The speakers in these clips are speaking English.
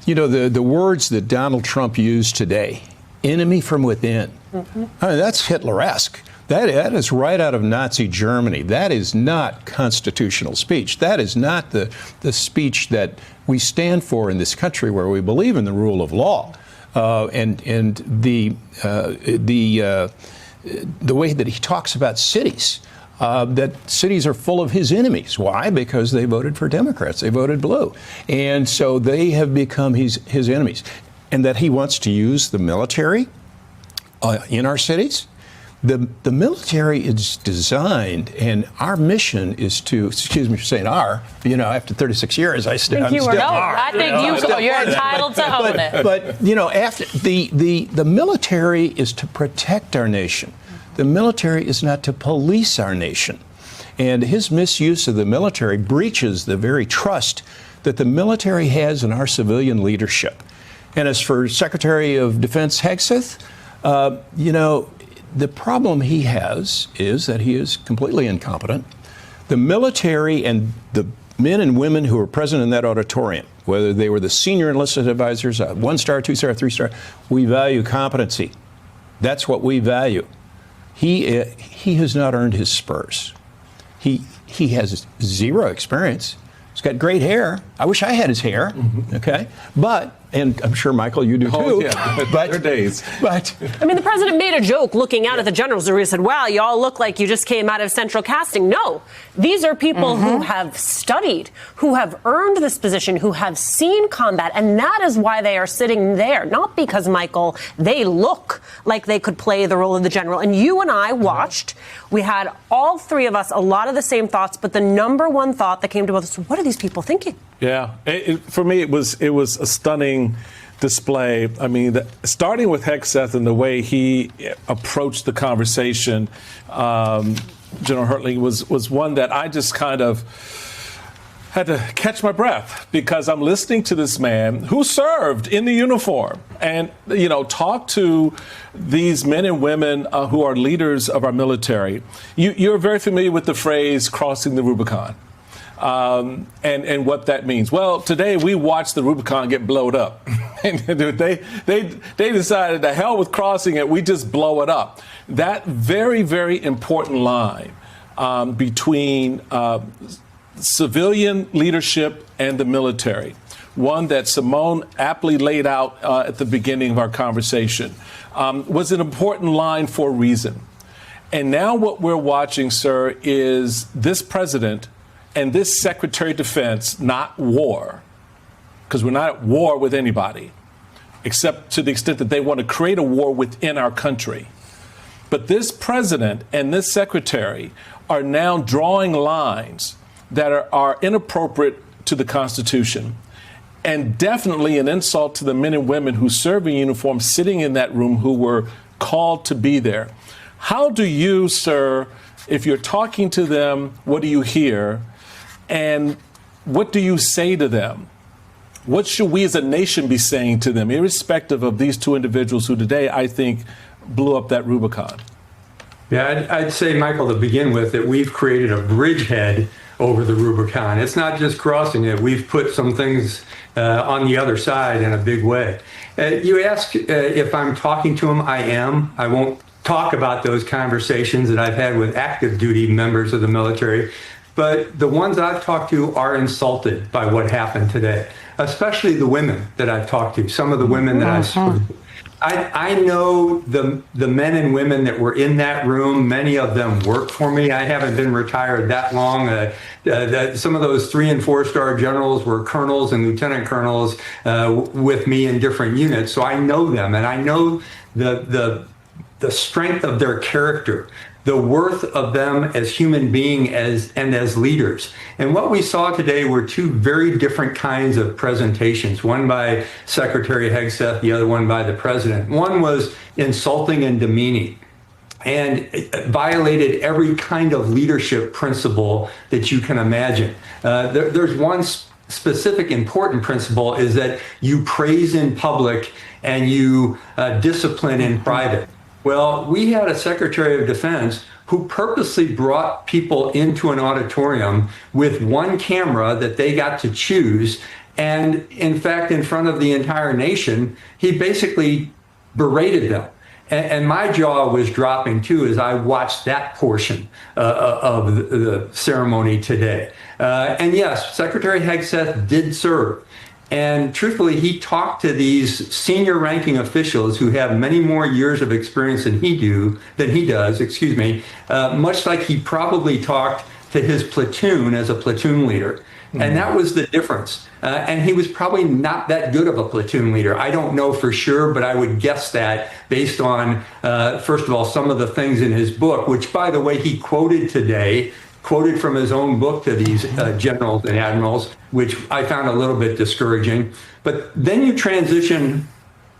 You know, the words that Donald Trump used today, enemy from within, I mean, that's Hitleresque. That is right out of Nazi Germany. That is not constitutional speech. That is not the speech that we stand for in this country, where we believe in the rule of law. And the way that he talks about cities, that cities are full of his enemies. Why? Because they voted for Democrats. They voted blue. And so they have become his enemies. And that he wants to use the military in our cities. The military is designed, and our mission is to, excuse me for saying after 36 years, I still are. No, I think you're entitled to own it. But, after the military is to protect our nation. The military is not to police our nation. And his misuse of the military breaches the very trust that the military has in our civilian leadership. And as for Secretary of Defense Hegseth, the problem he has is that he is completely incompetent. The military and the men and women who were present in that auditorium, whether they were the senior enlisted advisors, 1-star, 2-star, 3-star, we value competency. That's what we value. He has not earned his spurs. He has zero experience. He's got great hair. I wish I had his hair. Okay, and I'm sure, Michael, you do too. Oh, yeah. But days. But I mean, the president made a joke looking out at the generals where he said, wow, you all look like you just came out of central casting. No, these are people who have studied, who have earned this position, who have seen combat. And that is why they are sitting there. Not because, Michael, they look like they could play the role of the general. And you and I watched. We had all three of us a lot of the same thoughts. But the number one thought that came to us was, what are these people thinking? Yeah, for me, it was a stunning display. I mean, starting with Hegseth and the way he approached the conversation, General Hertling was one that I just kind of had to catch my breath, because I'm listening to this man who served in the uniform and, talk to these men and women who are leaders of our military. You're very familiar with the phrase crossing the Rubicon. And what that means. Well, today we watched the Rubicon get blowed up. And they decided, to hell with crossing it, we just blow it up. That very, very important line between civilian leadership and the military, one that Simone aptly laid out at the beginning of our conversation, was an important line for a reason. And now what we're watching, sir, is this president and this Secretary of Defense, not war, because we're not at war with anybody, except to the extent that they want to create a war within our country. But this president and this secretary are now drawing lines that are inappropriate to the Constitution, and definitely an insult to the men and women who serve in uniform sitting in that room, who were called to be there. How do you, sir, if you're talking to them, what do you hear? And what do you say to them? What should we as a nation be saying to them, irrespective of these two individuals who today, I think, blew up that Rubicon? Yeah, I'd say, Michael, to begin with, that we've created a bridgehead over the Rubicon. It's not just crossing it. We've put some things on the other side in a big way. You ask if I'm talking to them. I am. I won't talk about those conversations that I've had with active duty members of the military. But the ones I've talked to are insulted by what happened today, especially the women that I've talked to. Some of the women that I've spoken to. I know the men and women that were in that room. Many of them work for me. I haven't been retired that long. Some of those 3- and 4-star generals were colonels and lieutenant colonels with me in different units. So I know them, and I know the strength of their character, the worth of them as human beings and as leaders. And what we saw today were two very different kinds of presentations, one by Secretary Hegseth, the other one by the president. One was insulting and demeaning, and violated every kind of leadership principle that you can imagine. There's one specific important principle, is that you praise in public and you discipline in private. Well, we had a Secretary of Defense who purposely brought people into an auditorium with one camera that they got to choose, And in fact, in front of the entire nation, he basically berated them. And my jaw was dropping too as I watched that portion of the ceremony today. And yes, Secretary Hegseth did serve. And truthfully, he talked to these senior ranking officials who have many more years of experience than he does, much like he probably talked to his platoon as a platoon leader. And that was the difference. And he was probably not that good of a platoon leader. I don't know for sure, but I would guess that based on, first of all, some of the things in his book, which, by the way, he quoted today, quoted from his own book to these generals and admirals, which I found a little bit discouraging. But then you transition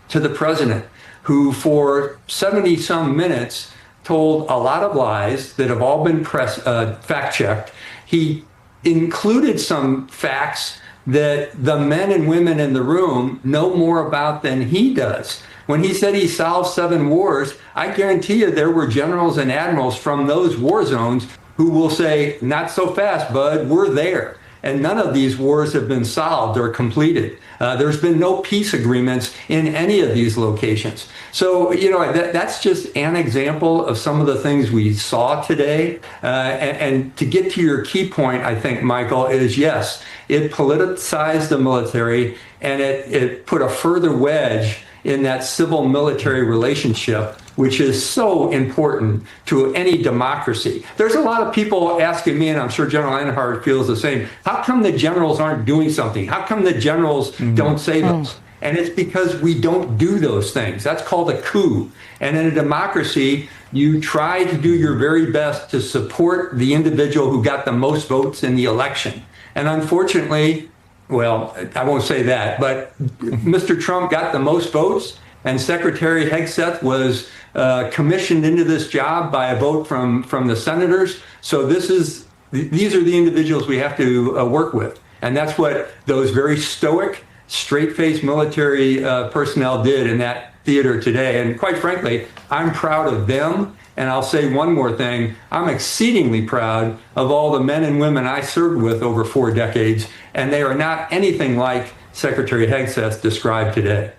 to the president, who for 70-some minutes told a lot of lies that have all been fact-checked. He included some facts that the men and women in the room know more about than he does. When he said he solved 7 wars, I guarantee you there were generals and admirals from those war zones who will say, not so fast, bud, we're there. And none of these wars have been solved or completed. There's been no peace agreements in any of these locations. So, that's just an example of some of the things we saw today. And to get to your key point, I think, Michael, is yes, it politicized the military and it put a further wedge in that civil-military relationship, which is so important to any democracy. There's a lot of people asking me, and I'm sure General Enyart feels the same, how come the generals aren't doing something? How come the generals don't say those? And it's because we don't do those things. That's called a coup. And in a democracy, you try to do your very best to support the individual who got the most votes in the election. And unfortunately, well, I won't say that, but Mr. Trump got the most votes, and Secretary Hegseth was commissioned into this job by a vote from the senators. So these are the individuals we have to work with. And that's what those very stoic, straight-faced military personnel did in that theater today. And quite frankly, I'm proud of them. And I'll say one more thing. I'm exceedingly proud of all the men and women I served with over 4 decades, and they are not anything like Secretary Hegseth described today.